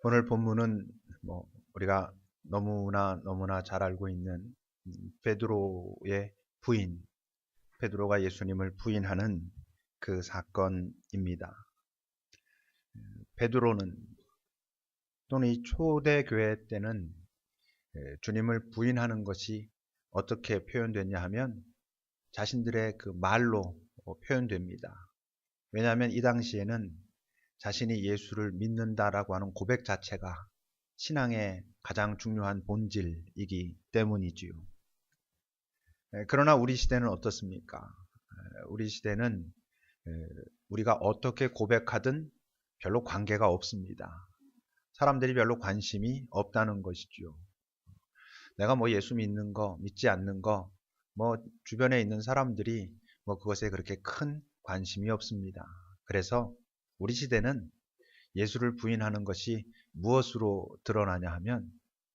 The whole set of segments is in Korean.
오늘 본문은 우리가 너무나 잘 알고 있는 베드로의 부인, 베드로가 예수님을 부인하는 그 사건입니다. 베드로는 또는 이 초대교회 때는 주님을 부인하는 것이 어떻게 표현됐냐 하면 자신들의 그 말로 표현됩니다. 왜냐하면 이 당시에는 자신이 예수를 믿는다라고 하는 고백 자체가 신앙의 가장 중요한 본질이기 때문이지요. 그러나 우리 시대는 어떻습니까? 우리 시대는 우리가 어떻게 고백하든 별로 관계가 없습니다. 사람들이 별로 관심이 없다는 것이지요. 내가 예수 믿는 거, 믿지 않는 거, 주변에 있는 사람들이 그것에 그렇게 큰 관심이 없습니다. 그래서 우리 시대는 예수를 부인하는 것이 무엇으로 드러나냐 하면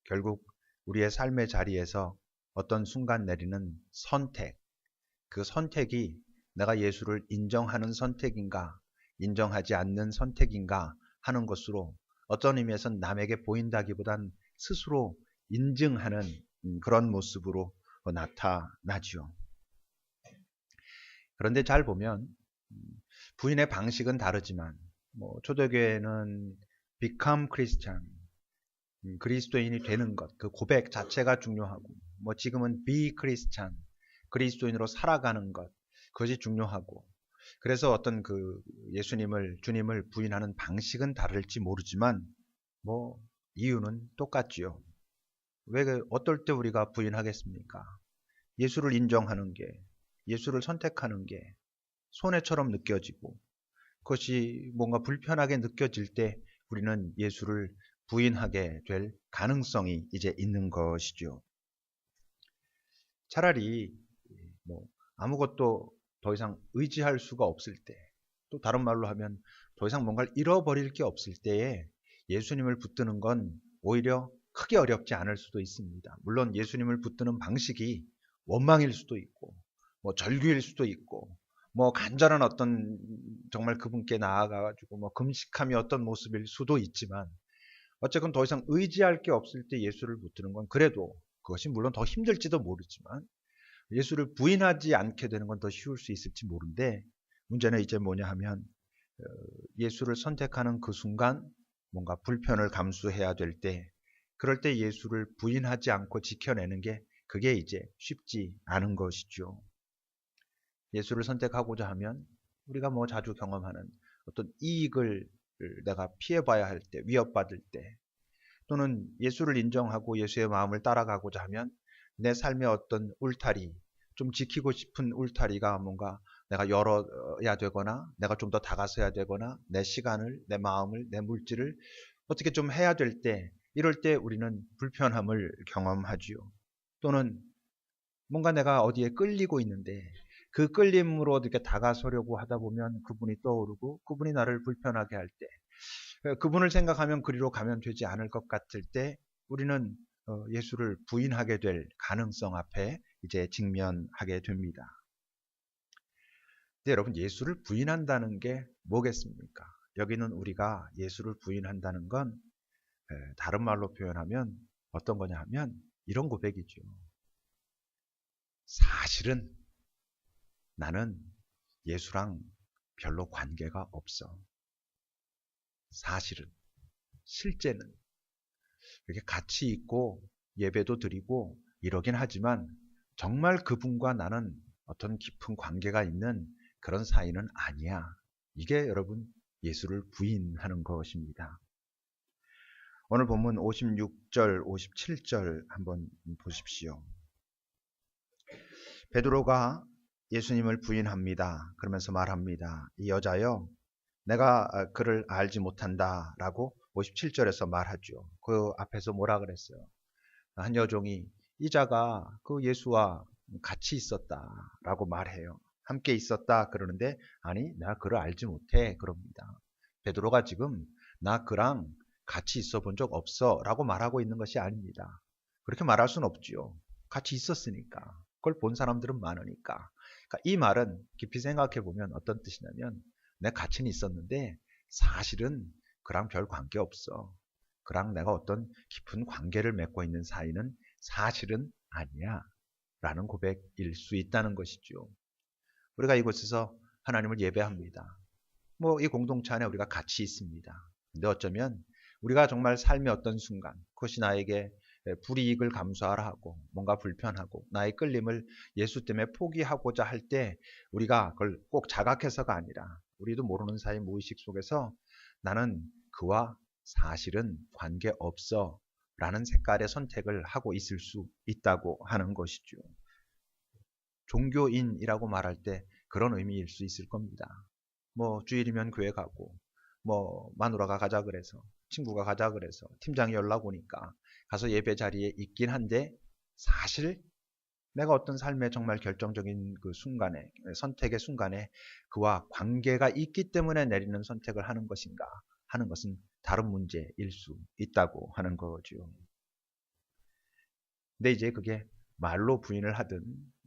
결국 우리의 삶의 자리에서 어떤 순간 내리는 선택, 그 선택이 내가 예수를 인정하는 선택인가, 인정하지 않는 선택인가 하는 것으로 어떤 의미에서 남에게 보인다기보단 스스로 인증하는 그런 모습으로 나타나죠. 그런데 잘 보면 부인의 방식은 다르지만 초대교회는 become Christian, 그리스도인이 되는 것, 그 고백 자체가 중요하고 지금은 be Christian, 그리스도인으로 살아가는 것, 그것이 중요하고 그래서 어떤 그 주님을 부인하는 방식은 다를지 모르지만 이유는 똑같지요. 왜 어떨 때 우리가 부인하겠습니까? 예수를 인정하는 게, 예수를 선택하는 게 손해처럼 느껴지고 그것이 뭔가 불편하게 느껴질 때 우리는 예수를 부인하게 될 가능성이 이제 있는 것이죠. 차라리 아무것도 더 이상 의지할 수가 없을 때, 또 다른 말로 하면 더 이상 뭔가를 잃어버릴 게 없을 때에 예수님을 붙드는 건 오히려 크게 어렵지 않을 수도 있습니다. 물론 예수님을 붙드는 방식이 원망일 수도 있고 절규일 수도 있고 간절한 어떤 정말 그분께 나아가가지고 금식함이 어떤 모습일 수도 있지만 어쨌건 더 이상 의지할 게 없을 때 예수를 붙드는 건 그래도 그것이 물론 더 힘들지도 모르지만 예수를 부인하지 않게 되는 건 더 쉬울 수 있을지 모르는데 문제는 이제 뭐냐 하면 예수를 선택하는 그 순간 뭔가 불편을 감수해야 될 때 그럴 때 예수를 부인하지 않고 지켜내는 게 그게 이제 쉽지 않은 것이죠. 예수를 선택하고자 하면 우리가 자주 경험하는 어떤 이익을 내가 피해봐야 할 때, 위협받을 때 또는 예수를 인정하고 예수의 마음을 따라가고자 하면 내 삶의 어떤 울타리, 좀 지키고 싶은 울타리가 뭔가 내가 열어야 되거나 내가 좀 더 다가서야 되거나 내 시간을, 내 마음을, 내 물질을 어떻게 좀 해야 될 때 이럴 때 우리는 불편함을 경험하지요. 또는 뭔가 내가 어디에 끌리고 있는데 그 끌림으로 이렇게 다가서려고 하다 보면 그분이 떠오르고 그분이 나를 불편하게 할 때 그분을 생각하면 그리로 가면 되지 않을 것 같을 때 우리는 예수를 부인하게 될 가능성 앞에 이제 직면하게 됩니다. 근데 여러분 예수를 부인한다는 게 뭐겠습니까? 여기는 우리가 예수를 부인한다는 건 다른 말로 표현하면 어떤 거냐 하면 이런 고백이죠. 사실은 나는 예수랑 별로 관계가 없어. 사실은, 실제는 이렇게 같이 있고 예배도 드리고 이러긴 하지만 정말 그분과 나는 어떤 깊은 관계가 있는 그런 사이는 아니야. 이게 여러분 예수를 부인하는 것입니다. 오늘 본문 56절, 57절 한번 보십시오. 베드로가 예수님을 부인합니다. 그러면서 말합니다. 이 여자여, 내가 그를 알지 못한다 라고 57절에서 말하죠. 그 앞에서 뭐라 그랬어요? 한 여종이 이 자가 그 예수와 같이 있었다 라고 말해요. 함께 있었다 그러는데 아니 내가 그를 알지 못해 그럽니다. 베드로가 지금 나 그랑 같이 있어 본 적 없어 라고 말하고 있는 것이 아닙니다. 그렇게 말할 수는 없지요. 같이 있었으니까. 그걸 본 사람들은 많으니까. 그러니까 이 말은 깊이 생각해 보면 어떤 뜻이냐면 내가 같이는 있었는데 사실은 그랑 별 관계 없어. 그랑 내가 어떤 깊은 관계를 맺고 있는 사이는 사실은 아니야 라는 고백일 수 있다는 것이죠. 우리가 이곳에서 하나님을 예배합니다. 이 공동체 안에 우리가 같이 있습니다. 근데 어쩌면 우리가 정말 삶의 어떤 순간 그것이 나에게 불이익을 감수하라 하고 뭔가 불편하고 나의 끌림을 예수 때문에 포기하고자 할 때 우리가 그걸 꼭 자각해서가 아니라 우리도 모르는 사이 무의식 속에서 나는 그와 사실은 관계없어 라는 색깔의 선택을 하고 있을 수 있다고 하는 것이죠. 종교인이라고 말할 때 그런 의미일 수 있을 겁니다. 주일이면 교회 가고 마누라가 가자 그래서 친구가 가자 그래서 팀장이 연락 오니까 가서 예배 자리에 있긴 한데 사실 내가 어떤 삶의 정말 결정적인 그 순간에 선택의 순간에 그와 관계가 있기 때문에 내리는 선택을 하는 것인가 하는 것은 다른 문제일 수 있다고 하는 거죠. 근데 이제 그게 말로 부인을 하든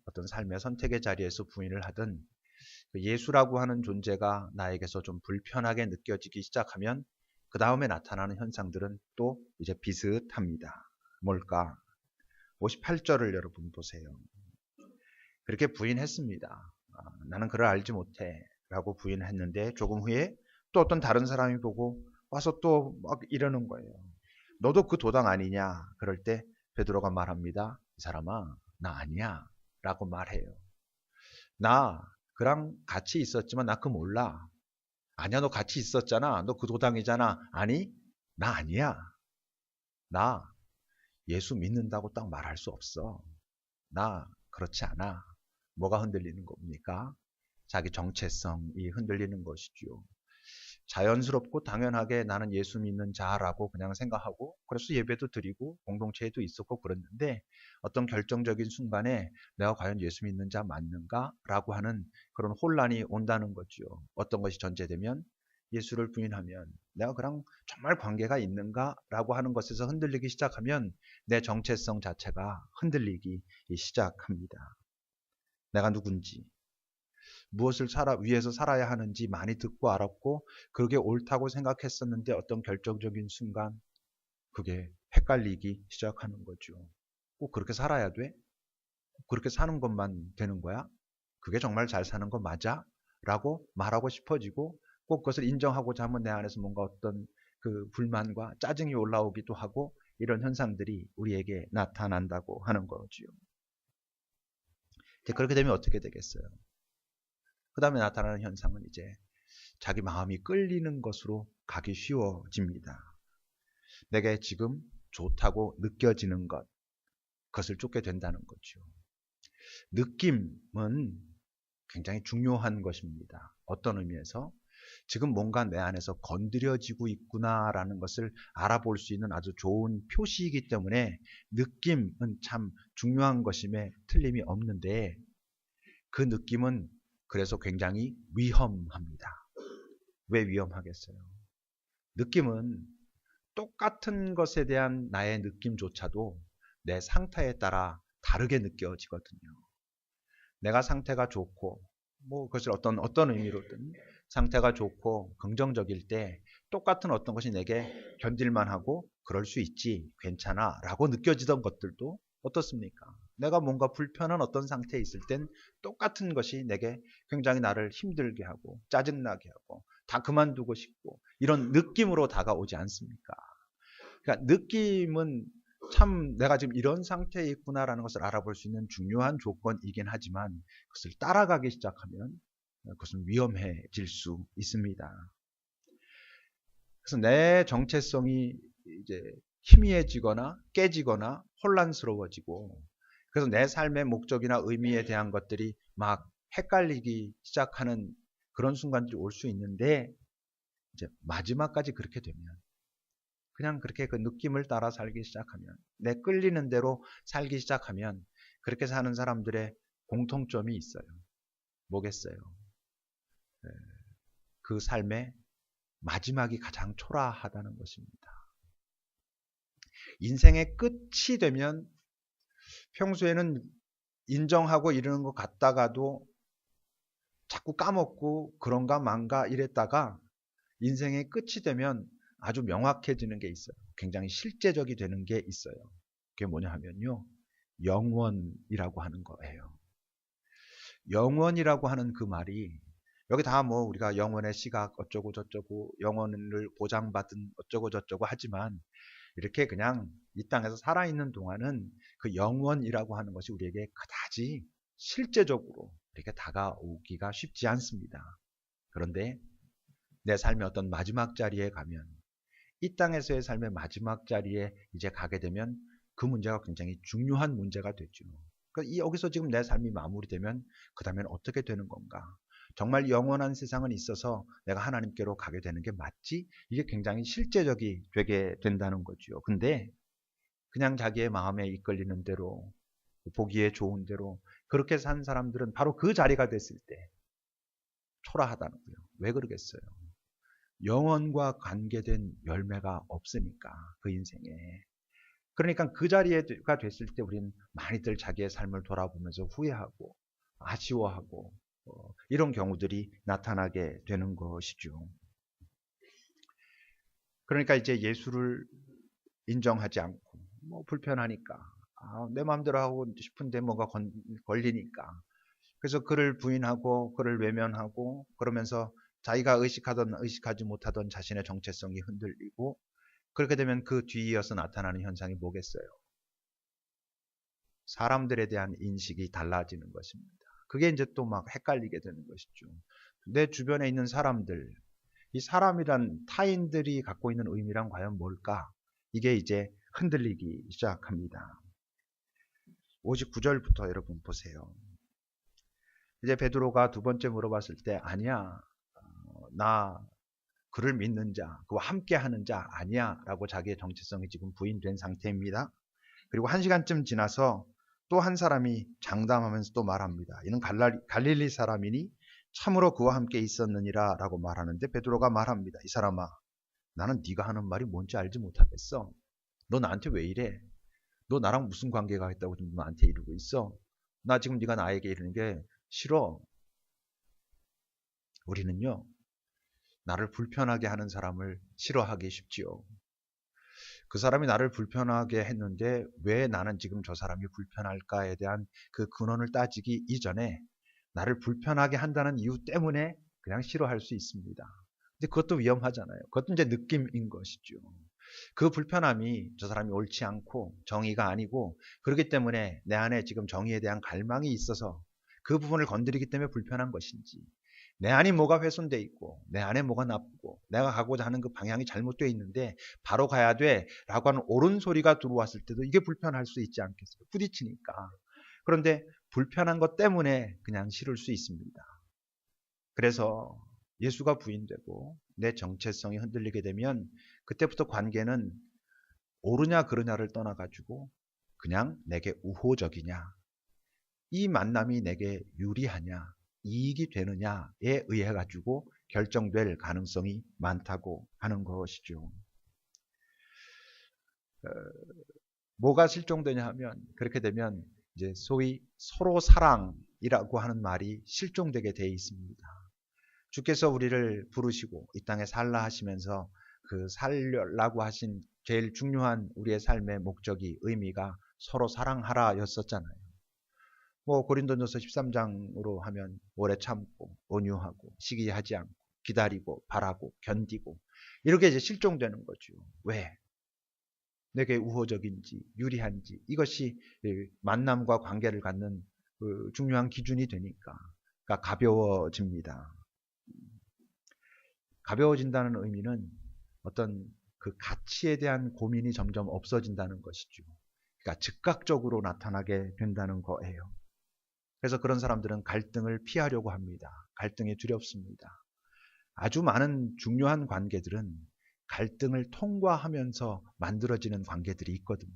어떤 삶의 선택의 자리에서 부인을 하든 예수라고 하는 존재가 나에게서 좀 불편하게 느껴지기 시작하면 그 다음에 나타나는 현상들은 또 이제 비슷합니다. 뭘까? 58절을 여러분 보세요. 그렇게 부인했습니다. 나는 그를 알지 못해 라고 부인했는데 조금 후에 또 어떤 다른 사람이 보고 와서 또 막 이러는 거예요. 너도 그 도당 아니냐? 그럴 때 베드로가 말합니다. 이 사람아, 나 아니야 라고 말해요. 나 그랑 같이 있었지만 나 그거 몰라. 아니야, 너 같이 있었잖아. 너 그 도당이잖아. 아니, 나 아니야. 나 예수 믿는다고 딱 말할 수 없어. 나 그렇지 않아. 뭐가 흔들리는 겁니까? 자기 정체성이 흔들리는 것이죠. 자연스럽고 당연하게 나는 예수 믿는 자라고 그냥 생각하고 그래서 예배도 드리고 공동체에도 있었고 그랬는데 어떤 결정적인 순간에 내가 과연 예수 믿는 자 맞는가? 라고 하는 그런 혼란이 온다는 거죠. 어떤 것이 전제되면 예수를 부인하면 내가 그랑 정말 관계가 있는가? 라고 하는 것에서 흔들리기 시작하면 내 정체성 자체가 흔들리기 시작합니다. 내가 누군지 무엇을 위해서 살아야 하는지 많이 듣고 알았고 그게 옳다고 생각했었는데 어떤 결정적인 순간 그게 헷갈리기 시작하는 거죠. 꼭 그렇게 살아야 돼? 꼭 그렇게 사는 것만 되는 거야? 그게 정말 잘 사는 거 맞아? 라고 말하고 싶어지고 꼭 그것을 인정하고자 하면 내 안에서 뭔가 어떤 그 불만과 짜증이 올라오기도 하고 이런 현상들이 우리에게 나타난다고 하는 거죠. 그렇게 되면 어떻게 되겠어요? 그 다음에 나타나는 현상은 이제 자기 마음이 끌리는 것으로 가기 쉬워집니다. 내게 지금 좋다고 느껴지는 것, 그것을 쫓게 된다는 거죠. 느낌은 굉장히 중요한 것입니다. 어떤 의미에서 지금 뭔가 내 안에서 건드려지고 있구나라는 것을 알아볼 수 있는 아주 좋은 표시이기 때문에 느낌은 참 중요한 것임에 틀림이 없는데 그 느낌은 그래서 굉장히 위험합니다. 왜 위험하겠어요? 느낌은 똑같은 것에 대한 나의 느낌조차도 내 상태에 따라 다르게 느껴지거든요. 내가 상태가 좋고 그것을 어떤 의미로든 상태가 좋고 긍정적일 때 똑같은 어떤 것이 내게 견딜만 하고 그럴 수 있지 괜찮아 라고 느껴지던 것들도 어떻습니까? 내가 뭔가 불편한 어떤 상태에 있을 땐 똑같은 것이 내게 굉장히 나를 힘들게 하고 짜증나게 하고 다 그만두고 싶고 이런 느낌으로 다가오지 않습니까? 그러니까 느낌은 참 내가 지금 이런 상태에 있구나라는 것을 알아볼 수 있는 중요한 조건이긴 하지만 그것을 따라가기 시작하면 그것은 위험해질 수 있습니다. 그래서 내 정체성이 이제 희미해지거나 깨지거나 혼란스러워지고 그래서 내 삶의 목적이나 의미에 대한 것들이 막 헷갈리기 시작하는 그런 순간들이 올 수 있는데 이제 마지막까지 그렇게 되면 그냥 그렇게 그 느낌을 따라 살기 시작하면 내 끌리는 대로 살기 시작하면 그렇게 사는 사람들의 공통점이 있어요. 뭐겠어요? 그 삶의 마지막이 가장 초라하다는 것입니다. 인생의 끝이 되면 평소에는 인정하고 이러는 것 같다가도 자꾸 까먹고 그런가 만가 이랬다가 인생의 끝이 되면 아주 명확해지는 게 있어요. 굉장히 실제적이 되는 게 있어요. 그게 뭐냐 하면요, 영원이라고 하는 거예요. 영원이라고 하는 그 말이, 여기 다 뭐 우리가 영원의 시각 어쩌고 저쩌고 영원을 보장받은 어쩌고 저쩌고 하지만, 이렇게 그냥 이 땅에서 살아있는 동안은 그 영원이라고 하는 것이 우리에게 그다지 실제적으로 이렇게 다가오기가 쉽지 않습니다. 그런데 내 삶의 어떤 마지막 자리에 가면, 이 땅에서의 삶의 마지막 자리에 이제 가게 되면 그 문제가 굉장히 중요한 문제가 되죠. 그러니까 여기서 지금 내 삶이 마무리되면 그 다음엔 어떻게 되는 건가? 정말 영원한 세상은 있어서 내가 하나님께로 가게 되는 게 맞지? 이게 굉장히 실제적이 되게 된다는 거죠. 근데 그냥 자기의 마음에 이끌리는 대로, 보기에 좋은 대로 그렇게 산 사람들은 바로 그 자리가 됐을 때 초라하다는 거예요. 왜 그러겠어요? 영원과 관계된 열매가 없으니까, 그 인생에. 그러니까 그 자리가 됐을 때 우리는 많이들 자기의 삶을 돌아보면서 후회하고 아쉬워하고 이런 경우들이 나타나게 되는 것이죠. 그러니까 이제 예수를 인정하지 않고, 뭐 불편하니까, 내 마음대로 하고 싶은데 뭐가 걸리니까, 그래서 그를 부인하고 그를 외면하고, 그러면서 자기가 의식하던 의식하지 못하던 자신의 정체성이 흔들리고, 그렇게 되면 그 뒤이어서 나타나는 현상이 뭐겠어요? 사람들에 대한 인식이 달라지는 것입니다. 그게 이제 또 막 헷갈리게 되는 것이죠. 내 주변에 있는 사람들, 이 사람이란 타인들이 갖고 있는 의미란 과연 뭘까? 이게 이제 흔들리기 시작합니다. 59절부터 여러분 보세요. 이제 베드로가 두 번째 물어봤을 때, 아니야, 나 그를 믿는 자, 그와 함께 하는 자 아니야 라고 자기의 정체성이 지금 부인된 상태입니다. 그리고 1시간쯤 지나서 또 한 사람이 장담하면서 또 말합니다. 이는 갈릴리 사람이니 참으로 그와 함께 있었느니라 라고 말하는데, 베드로가 말합니다. 이 사람아, 나는 네가 하는 말이 뭔지 알지 못하겠어. 너 나한테 왜 이래? 너 나랑 무슨 관계가 있다고 지금 나한테 이러고 있어? 나 지금 네가 나에게 이러는 게 싫어. 우리는요, 나를 불편하게 하는 사람을 싫어하기 쉽지요. 그 사람이 나를 불편하게 했는데 왜 나는 지금 저 사람이 불편할까에 대한 그 근원을 따지기 이전에 나를 불편하게 한다는 이유 때문에 그냥 싫어할 수 있습니다. 근데 그것도 위험하잖아요. 그것도 이제 느낌인 것이죠. 그 불편함이 저 사람이 옳지 않고 정의가 아니고, 그렇기 때문에 내 안에 지금 정의에 대한 갈망이 있어서 그 부분을 건드리기 때문에 불편한 것인지, 내 안이 뭐가 훼손돼 있고 내 안에 뭐가 나쁘고 내가 가고자 하는 그 방향이 잘못되어 있는데 바로 가야 돼 라고 하는 옳은 소리가 들어왔을 때도 이게 불편할 수 있지 않겠어요? 부딪히니까. 그런데 불편한 것 때문에 그냥 싫을 수 있습니다. 그래서 예수가 부인되고 내 정체성이 흔들리게 되면 그때부터 관계는 옳으냐 그르냐를 떠나가지고 그냥 내게 우호적이냐, 이 만남이 내게 유리하냐, 이익이 되느냐에 의해 가지고 결정될 가능성이 많다고 하는 것이죠. 뭐가 실종되냐 하면, 그렇게 되면 이제 소위 서로 사랑이라고 하는 말이 실종되게 되어 있습니다. 주께서 우리를 부르시고 이 땅에 살라 하시면서 그 살려라고 하신 제일 중요한 우리의 삶의 목적이, 의미가 서로 사랑하라 였었잖아요. 뭐 고린도전서 13장으로 하면 오래 참고 온유하고 시기하지 않고 기다리고 바라고 견디고, 이렇게 이제 실종되는 거죠. 왜? 내게 우호적인지 유리한지, 이것이 만남과 관계를 갖는 그 중요한 기준이 되니까. 그러니까 가벼워집니다. 가벼워진다는 의미는 어떤 그 가치에 대한 고민이 점점 없어진다는 것이죠. 그러니까 즉각적으로 나타나게 된다는 거예요. 그래서 그런 사람들은 갈등을 피하려고 합니다. 갈등이 두렵습니다. 아주 많은 중요한 관계들은 갈등을 통과하면서 만들어지는 관계들이 있거든요.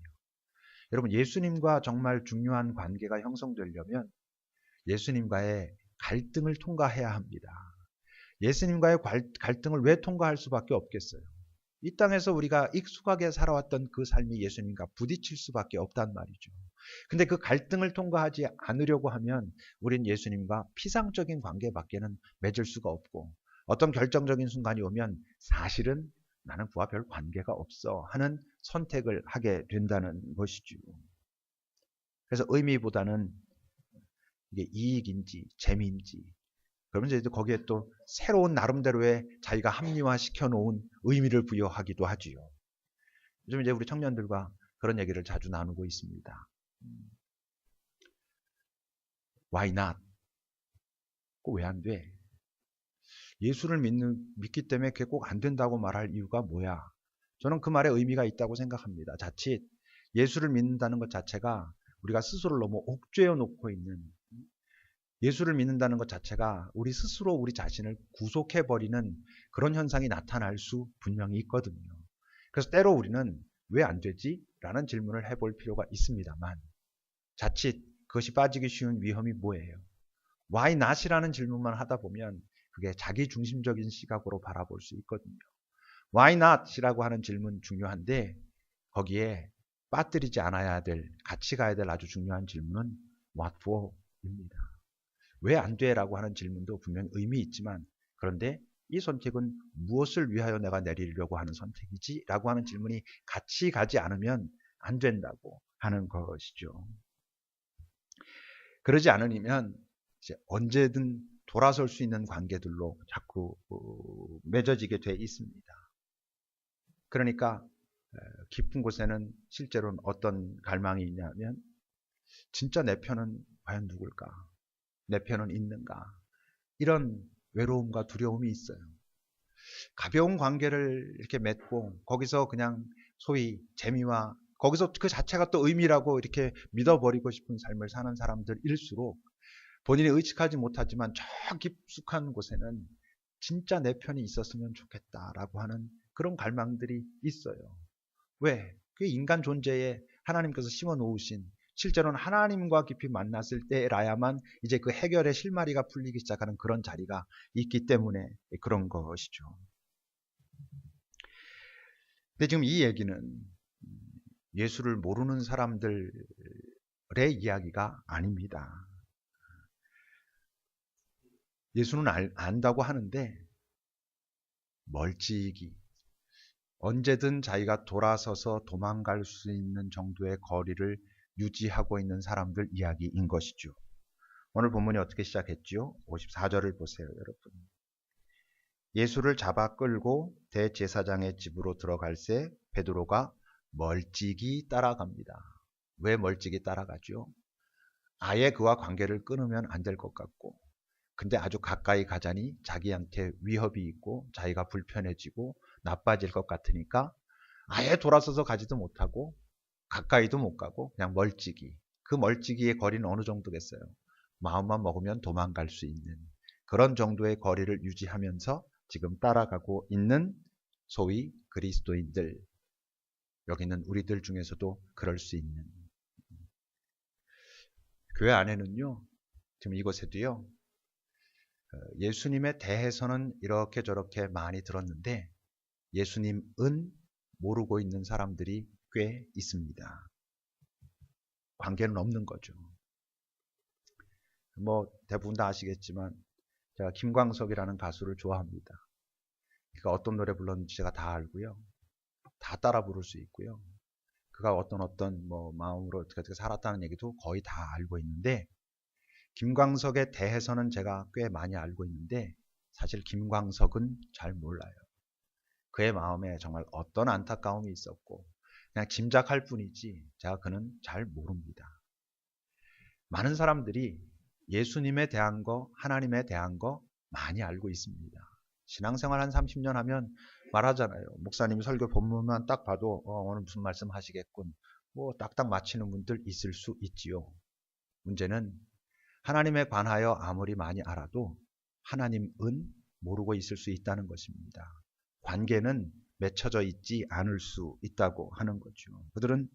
여러분, 예수님과 정말 중요한 관계가 형성되려면 예수님과의 갈등을 통과해야 합니다. 예수님과의 갈등을 왜 통과할 수밖에 없겠어요? 이 땅에서 우리가 익숙하게 살아왔던 그 삶이 예수님과 부딪힐 수밖에 없단 말이죠. 근데 그 갈등을 통과하지 않으려고 하면 우린 예수님과 피상적인 관계밖에는 맺을 수가 없고, 어떤 결정적인 순간이 오면 사실은 나는 그와 별 관계가 없어 하는 선택을 하게 된다는 것이죠. 그래서 의미보다는 이게 이익인지 재미인지, 그러면서 이제 거기에 또 새로운 나름대로의 자기가 합리화시켜 놓은 의미를 부여하기도 하지요. 요즘 이제 우리 청년들과 그런 얘기를 자주 나누고 있습니다. Why not? 꼭 왜 안 돼? 예수를 믿기 때문에 그게 꼭 안 된다고 말할 이유가 뭐야? 저는 그 말에 의미가 있다고 생각합니다. 자칫 예수를 믿는다는 것 자체가 우리가 스스로를 너무 옥죄어 놓고 있는, 예수를 믿는다는 것 자체가 우리 스스로 우리 자신을 구속해버리는 그런 현상이 나타날 수 분명히 있거든요. 그래서 때로 우리는 왜 안 되지? 라는 질문을 해볼 필요가 있습니다만, 자칫 그것이 빠지기 쉬운 위험이 뭐예요? Why not이라는 질문만 하다 보면 그게 자기 중심적인 시각으로 바라볼 수 있거든요. Why not이라고 하는 질문 중요한데, 거기에 빠뜨리지 않아야 될, 같이 가야 될 아주 중요한 질문은 What for입니다. 왜 안 돼? 라고 하는 질문도 분명히 의미 있지만, 그런데 이 선택은 무엇을 위하여 내가 내리려고 하는 선택이지? 라고 하는 질문이 같이 가지 않으면 안 된다고 하는 것이죠. 그러지 않으면 이제 언제든 돌아설 수 있는 관계들로 자꾸 맺어지게 돼 있습니다. 그러니까 깊은 곳에는 실제로는 어떤 갈망이 있냐면, 진짜 내 편은 과연 누굴까? 내 편은 있는가? 이런 외로움과 두려움이 있어요. 가벼운 관계를 이렇게 맺고 거기서 그냥 소위 재미와, 거기서 그 자체가 또 의미라고 이렇게 믿어버리고 싶은 삶을 사는 사람들일수록 본인이 의식하지 못하지만 저 깊숙한 곳에는 진짜 내 편이 있었으면 좋겠다라고 하는 그런 갈망들이 있어요. 왜? 그 인간 존재에 하나님께서 심어 놓으신, 실제로는 하나님과 깊이 만났을 때라야만 이제 그 해결의 실마리가 풀리기 시작하는 그런 자리가 있기 때문에 그런 것이죠. 근데 지금 이 얘기는 예수를 모르는 사람들의 이야기가 아닙니다. 예수는 안다고 하는데 멀찍이 언제든 자기가 돌아서서 도망갈 수 있는 정도의 거리를 유지하고 있는 사람들 이야기인 것이죠. 오늘 본문이 어떻게 시작했지요? 54절을 보세요, 여러분. 예수를 잡아 끌고 대제사장의 집으로 들어갈새 베드로가 멀찍이 따라갑니다. 왜 멀찍이 따라가죠? 아예 그와 관계를 끊으면 안 될 것 같고, 근데 아주 가까이 가자니 자기한테 위협이 있고 자기가 불편해지고 나빠질 것 같으니까 아예 돌아서서 가지도 못하고 가까이도 못 가고 그냥 멀찍이. 그 멀찍이의 거리는 어느 정도겠어요? 마음만 먹으면 도망갈 수 있는 그런 정도의 거리를 유지하면서 지금 따라가고 있는 소위 그리스도인들, 여기는 우리들 중에서도 그럴 수 있는, 교회 안에는요, 지금 이곳에도요, 예수님에 대해서는 이렇게 저렇게 많이 들었는데 예수님은 모르고 있는 사람들이 꽤 있습니다. 관계는 없는 거죠. 뭐 대부분 다 아시겠지만 제가 김광석이라는 가수를 좋아합니다. 그가 어떤 노래 불렀는지 제가 다 알고요. 다 따라 부를 수 있고요. 그가 어떤 뭐 마음으로 어떻게 살았다는 얘기도 거의 다 알고 있는데, 김광석에 대해서는 제가 꽤 많이 알고 있는데 사실 김광석은 잘 몰라요. 그의 마음에 정말 어떤 안타까움이 있었고 그냥 짐작할 뿐이지 제가 그는 잘 모릅니다. 많은 사람들이 예수님에 대한 거, 하나님에 대한 거 많이 알고 있습니다. 신앙생활 한 30년 하면 말하잖아요. 목사님이 설교 본문만 딱 봐도 오늘 무슨 말씀 하시겠군, 뭐 딱딱 맞히는 분들 있을 수 있지요. 문제는 하나님에 관하여 아무리 많이 알아도 하나님은 모르고 있을 수 있다는 것입니다. 관계는 맺혀져 있지 않을 수 있다고 하는 거죠. 그들은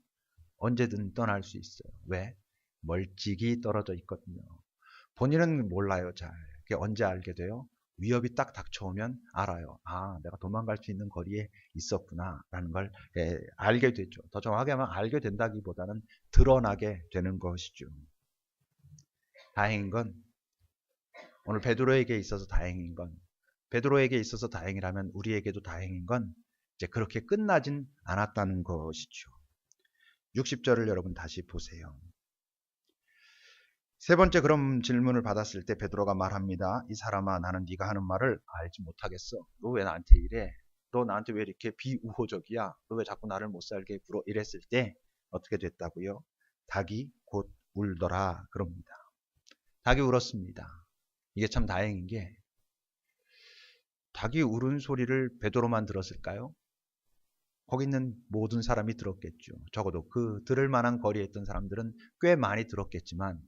언제든 떠날 수 있어요. 왜? 멀찍이 떨어져 있거든요. 본인은 몰라요, 잘. 그게 언제 알게 돼요? 위협이 딱 닥쳐오면 알아요. 아, 내가 도망갈 수 있는 거리에 있었구나 라는 걸 알게 되죠. 더 정확하게 하면 알게 된다기보다는 드러나게 되는 것이죠. 다행인 건, 오늘 베드로에게 있어서 다행인 건, 베드로에게 있어서 다행이라면 우리에게도 다행인 건, 이제 그렇게 끝나진 않았다는 것이죠. 60절을 여러분 다시 보세요. 세 번째 그런 질문을 받았을 때 베드로가 말합니다. 이 사람아, 나는 네가 하는 말을 알지 못하겠어. 너 왜 나한테 이래? 너 나한테 왜 이렇게 비우호적이야? 너 왜 자꾸 나를 못 살게 굴어? 이랬을 때 어떻게 됐다고요? 닭이 곧 울더라 그럽니다. 닭이 울었습니다. 이게 참 다행인 게 닭이 울은 소리를 베드로만 들었을까요? 거기 있는 모든 사람이 들었겠죠. 적어도 그 들을 만한 거리에 있던 사람들은 꽤 많이 들었겠지만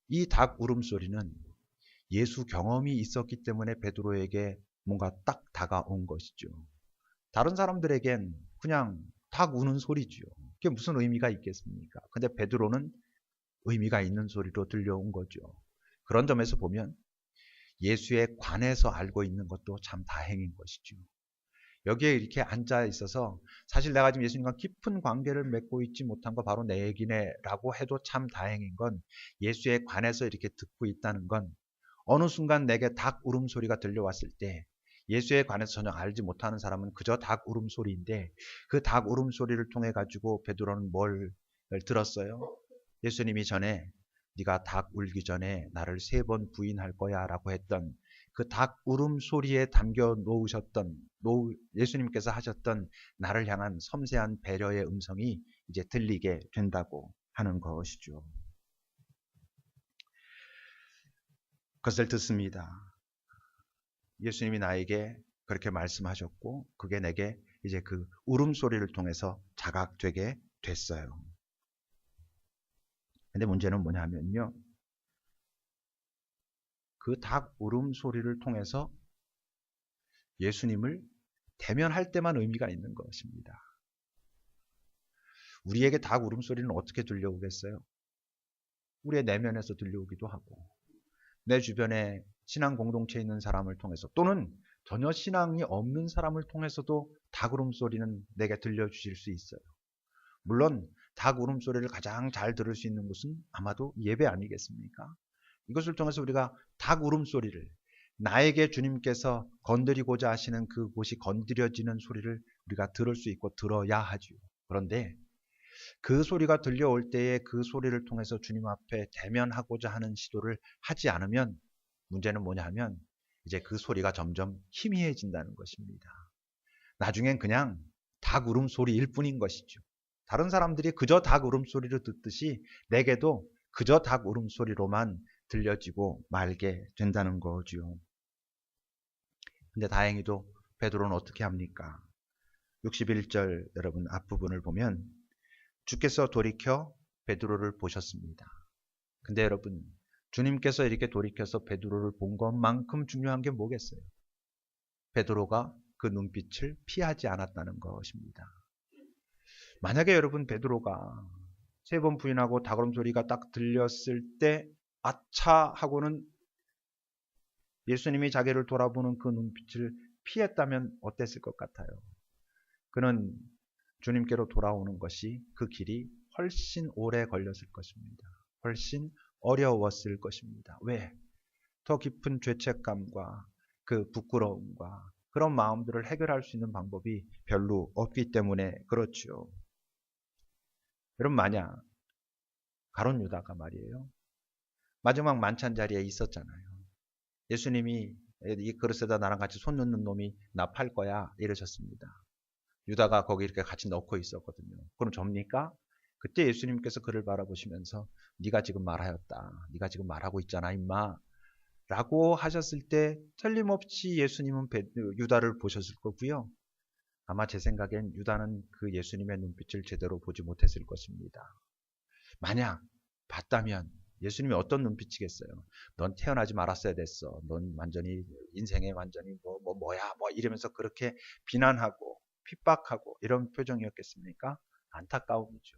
이 닭 울음소리는 예수 경험이 있었기 때문에 베드로에게 뭔가 딱 다가온 것이죠. 다른 사람들에겐 그냥 닭 우는 소리죠. 그게 무슨 의미가 있겠습니까? 근데 베드로는 의미가 있는 소리로 들려온 거죠. 그런 점에서 보면 예수에 관해서 알고 있는 것도 참 다행인 것이죠. 여기에 이렇게 앉아 있어서 사실 내가 지금 예수님과 깊은 관계를 맺고 있지 못한 거 바로 내 얘기네 라고 해도 참 다행인 건 예수에 관해서 이렇게 듣고 있다는 건 어느 순간 내게 닭 울음소리가 들려왔을 때 예수에 관해서 전혀 알지 못하는 사람은 그저 닭 울음소리인데 그 닭 울음소리를 통해 가지고 베드로는 뭘 들었어요? 예수님이 전에 네가 닭 울기 전에 나를 3번 부인할 거야 라고 했던 그 닭 울음소리에 담겨 놓으셨던 예수님께서 하셨던 나를 향한 섬세한 배려의 음성이 이제 들리게 된다고 하는 것이죠. 그것을 듣습니다. 예수님이 나에게 그렇게 말씀하셨고 그게 내게 이제 그 울음소리를 통해서 자각되게 됐어요. 근데 문제는 뭐냐면요. 그 닭 울음소리를 통해서 예수님을 대면할 때만 의미가 있는 것입니다. 우리에게 닭 울음소리는 어떻게 들려오겠어요? 우리의 내면에서 들려오기도 하고 내 주변에 신앙 공동체에 있는 사람을 통해서 또는 전혀 신앙이 없는 사람을 통해서도 닭 울음소리는 내게 들려주실 수 있어요. 물론 닭 울음소리를 가장 잘 들을 수 있는 곳은 아마도 예배 아니겠습니까? 이것을 통해서 우리가 닭 울음소리를 나에게 주님께서 건드리고자 하시는 그곳이 건드려지는 소리를 우리가 들을 수 있고 들어야 하죠. 그런데 그 소리가 들려올 때에 그 소리를 통해서 주님 앞에 대면하고자 하는 시도를 하지 않으면 문제는 뭐냐 하면 이제 그 소리가 점점 희미해진다는 것입니다. 나중엔 그냥 닭 울음소리일 뿐인 것이죠. 다른 사람들이 그저 닭 울음소리를 듣듯이 내게도 그저 닭 울음소리로만 들려지고 말게 된다는 거죠. 근데 다행히도 베드로는 어떻게 합니까? 61절 여러분 앞부분을 보면 주께서 돌이켜 베드로를 보셨습니다. 근데 여러분 주님께서 이렇게 돌이켜서 베드로를 본 것만큼 중요한 게 뭐겠어요? 베드로가 그 눈빛을 피하지 않았다는 것입니다. 만약에 여러분 베드로가 3번 부인하고 닭울음소리가 딱 들렸을 때 아차 하고는 예수님이 자기를 돌아보는 그 눈빛을 피했다면 어땠을 것 같아요? 그는 주님께로 돌아오는 것이 그 길이 훨씬 오래 걸렸을 것입니다. 훨씬 어려웠을 것입니다. 왜? 더 깊은 죄책감과 그 부끄러움과 그런 마음들을 해결할 수 있는 방법이 별로 없기 때문에 그렇죠. 여러분 만약 가룟 유다가 말이에요. 마지막 만찬 자리에 있었잖아요. 예수님이 이 그릇에다 나랑 같이 손 넣는 놈이 나 팔 거야 이러셨습니다. 유다가 거기 이렇게 같이 넣고 있었거든요. 그럼 접니까? 그때 예수님께서 그를 바라보시면서 네가 지금 말하였다. 네가 지금 말하고 있잖아 임마. 라고 하셨을 때 틀림없이 예수님은 유다를 보셨을 거고요. 아마 제 생각엔 유다는 그 예수님의 눈빛을 제대로 보지 못했을 것입니다. 만약 봤다면 예수님이 어떤 눈빛이겠어요? 넌 태어나지 말았어야 됐어. 넌 완전히 인생에 완전히 뭐야 이러면서 그렇게 비난하고 핍박하고 이런 표정이었겠습니까? 안타까움이죠.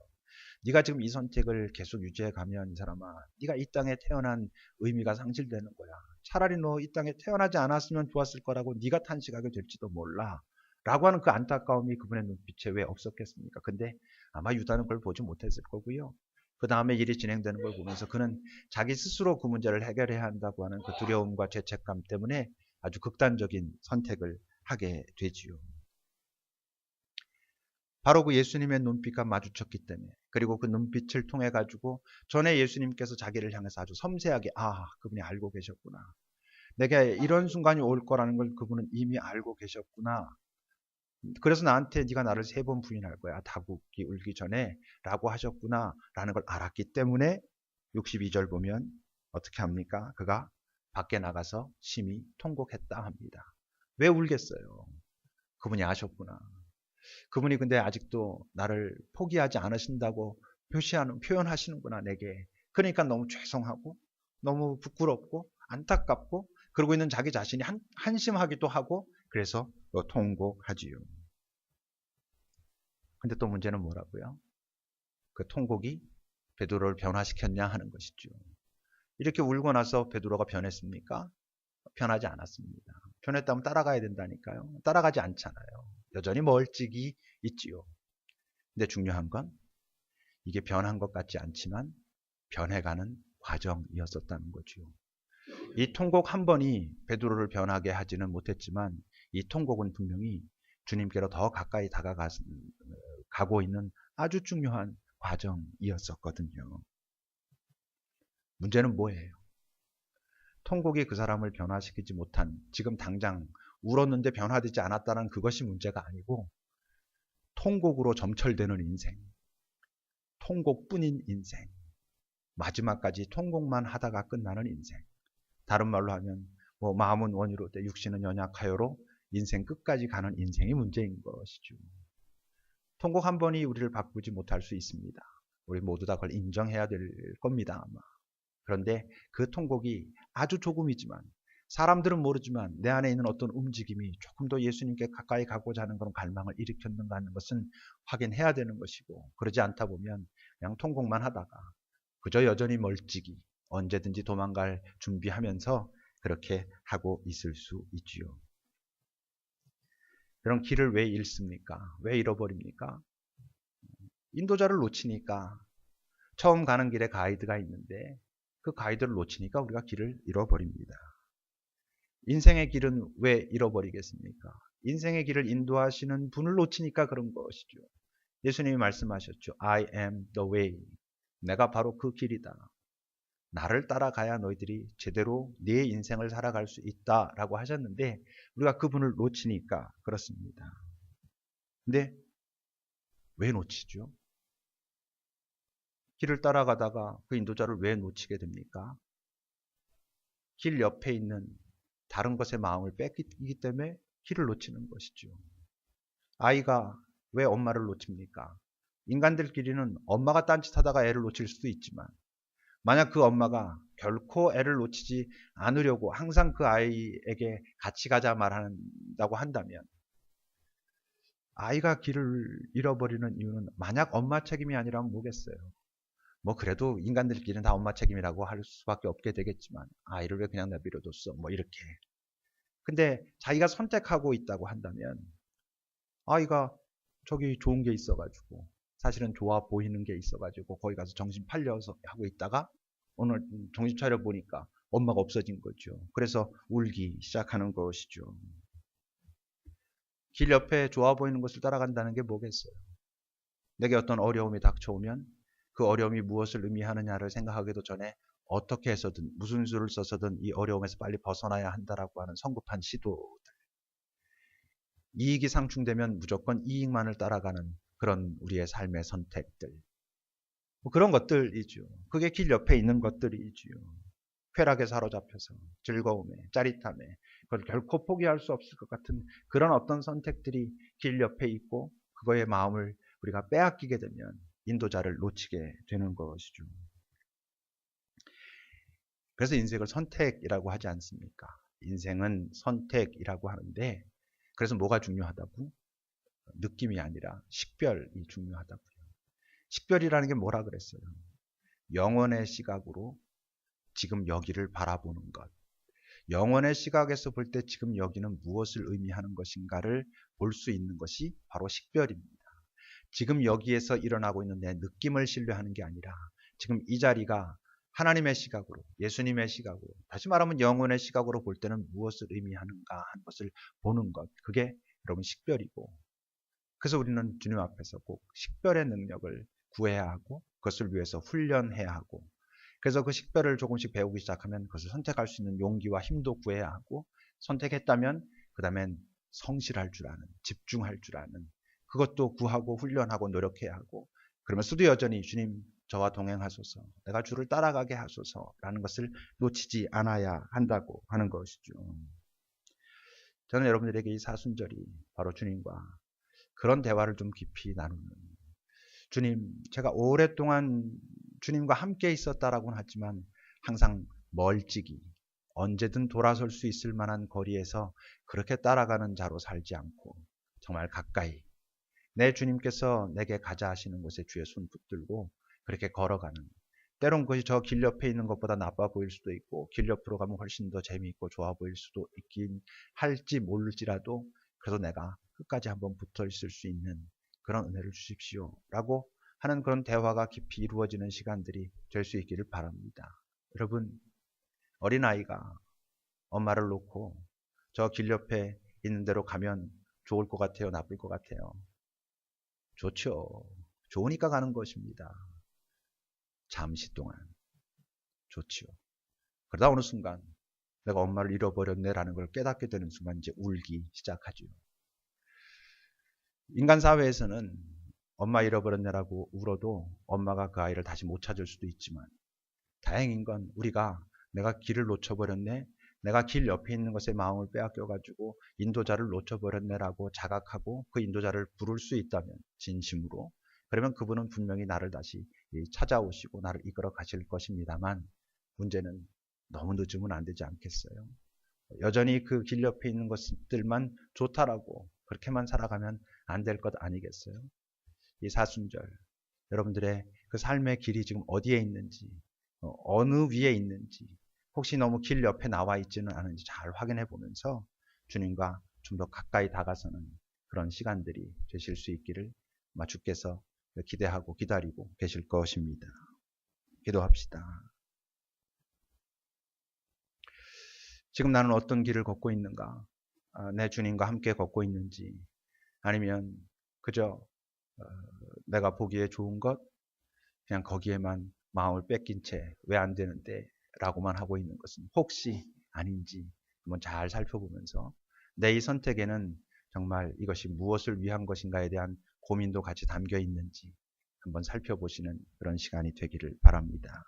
네가 지금 이 선택을 계속 유지해 가면 이 사람아, 네가 이 땅에 태어난 의미가 상실되는 거야. 차라리 너 이 땅에 태어나지 않았으면 좋았을 거라고 네가 탄식하게 될지도 몰라. 라고 하는 그 안타까움이 그분의 눈빛에 왜 없었겠습니까? 근데 아마 유다는 그걸 보지 못했을 거고요. 그 다음에 일이 진행되는 걸 보면서 그는 자기 스스로 그 문제를 해결해야 한다고 하는 그 두려움과 죄책감 때문에 아주 극단적인 선택을 하게 되지요. 바로 그 예수님의 눈빛과 마주쳤기 때문에, 그리고 그 눈빛을 통해 가지고 전에 예수님께서 자기를 향해서 아주 섬세하게 그분이 알고 계셨구나. 내게 이런 순간이 올 거라는 걸 그분은 이미 알고 계셨구나. 그래서 나한테 네가 나를 3번 부인할 거야. 다국이 울기 전에 라고 하셨구나 라는 걸 알았기 때문에 62절 보면 어떻게 합니까? 그가 밖에 나가서 심히 통곡했다 합니다. 왜 울겠어요? 그분이 아셨구나. 그분이 근데 아직도 나를 포기하지 않으신다고 표현하시는구나, 내게. 그러니까 너무 죄송하고, 너무 부끄럽고, 안타깝고, 그러고 있는 자기 자신이 한심하기도 하고, 그래서 통곡하지요. 근데 또 문제는 뭐라고요? 그 통곡이 베드로를 변화시켰냐 하는 것이죠. 이렇게 울고 나서 베드로가 변했습니까? 변하지 않았습니다. 변했다면 따라가야 된다니까요. 따라가지 않잖아요. 여전히 멀찍이 있지요. 근데 중요한 건 이게 변한 것 같지 않지만 변해가는 과정이었었다는 거죠. 이 통곡 한 번이 베드로를 변하게 하지는 못했지만 이 통곡은 분명히 주님께로 더 가까이 다가가고 있는 아주 중요한 과정이었었거든요. 문제는 뭐예요? 통곡이 그 사람을 변화시키지 못한, 지금 당장 울었는데 변화되지 않았다는 그것이 문제가 아니고, 통곡으로 점철되는 인생, 통곡뿐인 인생, 마지막까지 통곡만 하다가 끝나는 인생. 다른 말로 하면 마음은 원이로 돼 육신은 연약하여로 인생 끝까지 가는 인생이 문제인 것이죠. 통곡 한 번이 우리를 바꾸지 못할 수 있습니다. 우리 모두 다 그걸 인정해야 될 겁니다, 아마. 그런데 그 통곡이 아주 조금이지만, 사람들은 모르지만 내 안에 있는 어떤 움직임이 조금 더 예수님께 가까이 가고자 하는 그런 갈망을 일으켰는가 하는 것은 확인해야 되는 것이고, 그러지 않다 보면 그냥 통곡만 하다가 그저 여전히 멀찍이 언제든지 도망갈 준비하면서 그렇게 하고 있을 수 있지요. 그런 길을 왜 잃습니까? 왜 잃어버립니까? 인도자를 놓치니까. 처음 가는 길에 가이드가 있는데 그 가이드를 놓치니까 우리가 길을 잃어버립니다. 인생의 길은 왜 잃어버리겠습니까? 인생의 길을 인도하시는 분을 놓치니까 그런 것이죠. 예수님이 말씀하셨죠. I am the way. 내가 바로 그 길이다. 나를 따라가야 너희들이 제대로 네 인생을 살아갈 수 있다라고 하셨는데 우리가 그분을 놓치니까 그렇습니다. 근데 왜 놓치죠? 길을 따라가다가 그 인도자를 왜 놓치게 됩니까? 길 옆에 있는 다른 것에 마음을 뺏기기 때문에 길을 놓치는 것이죠. 아이가 왜 엄마를 놓칩니까? 인간들끼리는 엄마가 딴짓하다가 애를 놓칠 수도 있지만, 만약 그 엄마가 결코 애를 놓치지 않으려고 항상 그 아이에게 같이 가자 말한다고 한다면, 아이가 길을 잃어버리는 이유는 만약 엄마 책임이 아니라면 뭐겠어요? 그래도 인간들끼리는 다 엄마 책임이라고 할 수밖에 없게 되겠지만, 아이를 왜 그냥 내버려뒀어? 이렇게. 근데 자기가 선택하고 있다고 한다면, 아이가 저기 좋은 게 있어가지고, 사실은 좋아 보이는 게 있어가지고 거기 가서 정신 팔려서 하고 있다가 오늘 정신 차려 보니까 엄마가 없어진 거죠. 그래서 울기 시작하는 것이죠. 길 옆에 좋아 보이는 것을 따라간다는 게 뭐겠어요? 내게 어떤 어려움이 닥쳐오면 그 어려움이 무엇을 의미하느냐를 생각하기도 전에 어떻게 해서든 무슨 수를 써서든 이 어려움에서 빨리 벗어나야 한다라고 하는 성급한 시도들. 이익이 상충되면 무조건 이익만을 따라가는 그런 우리의 삶의 선택들. 그런 것들이죠. 그게 길 옆에 있는 것들이지요. 쾌락에 사로잡혀서 즐거움에, 짜릿함에 그걸 결코 포기할 수 없을 것 같은 그런 어떤 선택들이 길 옆에 있고 그거의 마음을 우리가 빼앗기게 되면 인도자를 놓치게 되는 것이죠. 그래서 인생을 선택이라고 하지 않습니까? 인생은 선택이라고 하는데, 그래서 뭐가 중요하다고? 느낌이 아니라 식별이 중요하다고요. 식별이라는 게 뭐라 그랬어요? 영혼의 시각으로 지금 여기를 바라보는 것. 영혼의 시각에서 볼 때 지금 여기는 무엇을 의미하는 것인가를 볼 수 있는 것이 바로 식별입니다. 지금 여기에서 일어나고 있는 내 느낌을 신뢰하는 게 아니라 지금 이 자리가 하나님의 시각으로, 예수님의 시각으로, 다시 말하면 영혼의 시각으로 볼 때는 무엇을 의미하는가 하는 것을 보는 것. 그게 여러분 식별이고, 그래서 우리는 주님 앞에서 꼭 식별의 능력을 구해야 하고 그것을 위해서 훈련해야 하고, 그래서 그 식별을 조금씩 배우기 시작하면 그것을 선택할 수 있는 용기와 힘도 구해야 하고, 선택했다면 그 다음엔 성실할 줄 아는, 집중할 줄 아는, 그것도 구하고 훈련하고 노력해야 하고, 그러면서도 여전히 주님 저와 동행하소서, 내가 주를 따라가게 하소서라는 것을 놓치지 않아야 한다고 하는 것이죠. 저는 여러분들에게 이 사순절이 바로 주님과 그런 대화를 좀 깊이 나누는, 주님, 제가 오랫동안 주님과 함께 있었다라고는 하지만 항상 멀찍이 언제든 돌아설 수 있을 만한 거리에서 그렇게 따라가는 자로 살지 않고 정말 가까이 내 주님께서 내게 가자 하시는 곳에 주의 손 붙들고 그렇게 걸어가는, 때론 그것이 저 길 옆에 있는 것보다 나빠 보일 수도 있고 길 옆으로 가면 훨씬 더 재미있고 좋아 보일 수도 있긴 할지 모를지라도, 그래도 내가 끝까지 한번 붙어 있을 수 있는 그런 은혜를 주십시오 라고 하는 그런 대화가 깊이 이루어지는 시간들이 될 수 있기를 바랍니다. 여러분, 어린아이가 엄마를 놓고 저 길 옆에 있는 대로 가면 좋을 것 같아요? 나쁠 것 같아요? 좋죠. 좋으니까 가는 것입니다. 잠시 동안 좋지요. 그러다 어느 순간 내가 엄마를 잃어버렸네라는 걸 깨닫게 되는 순간 이제 울기 시작하죠. 인간 사회에서는 엄마 잃어버렸네라고 울어도 엄마가 그 아이를 다시 못 찾을 수도 있지만, 다행인 건 우리가 내가 길을 놓쳐버렸네, 내가 길 옆에 있는 것에 마음을 빼앗겨가지고 인도자를 놓쳐버렸네라고 자각하고 그 인도자를 부를 수 있다면, 진심으로, 그러면 그분은 분명히 나를 다시 찾아오시고 나를 이끌어 가실 것입니다만, 문제는 너무 늦으면 안 되지 않겠어요? 여전히 그 길 옆에 있는 것들만 좋다라고 그렇게만 살아가면 안 될 것 아니겠어요? 이 사순절, 여러분들의 그 삶의 길이 지금 어디에 있는지, 어느 위에 있는지, 혹시 너무 길 옆에 나와 있지는 않은지 잘 확인해 보면서 주님과 좀 더 가까이 다가서는 그런 시간들이 되실 수 있기를 주께서 기대하고 기다리고 계실 것입니다. 기도합시다. 지금 나는 어떤 길을 걷고 있는가? 내 주님과 함께 걷고 있는지, 아니면 그저 내가 보기에 좋은 것, 그냥 거기에만 마음을 뺏긴 채 왜 안 되는데 라고만 하고 있는 것은 혹시 아닌지 한번 잘 살펴보면서 내 이 선택에는 정말 이것이 무엇을 위한 것인가에 대한 고민도 같이 담겨 있는지 한번 살펴보시는 그런 시간이 되기를 바랍니다.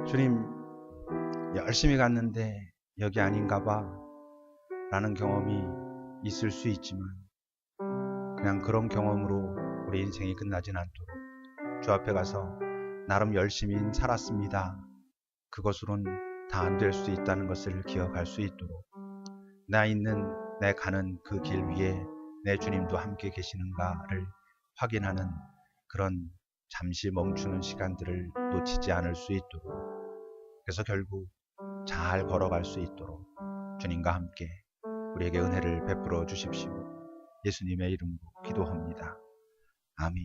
주님, 열심히 갔는데 여기 아닌가 봐 라는 경험이 있을 수 있지만, 그냥 그런 경험으로 우리 인생이 끝나진 않도록 주 앞에 가서 나름 열심히 살았습니다, 그것으로는 다 안 될 수 있다는 것을 기억할 수 있도록, 내 가는 그 길 위에 내 주님도 함께 계시는가를 확인하는 그런 잠시 멈추는 시간들을 놓치지 않을 수 있도록, 그래서 결국 잘 걸어갈 수 있도록 주님과 함께 우리에게 은혜를 베풀어 주십시오. 예수님의 이름으로 기도합니다. 아멘.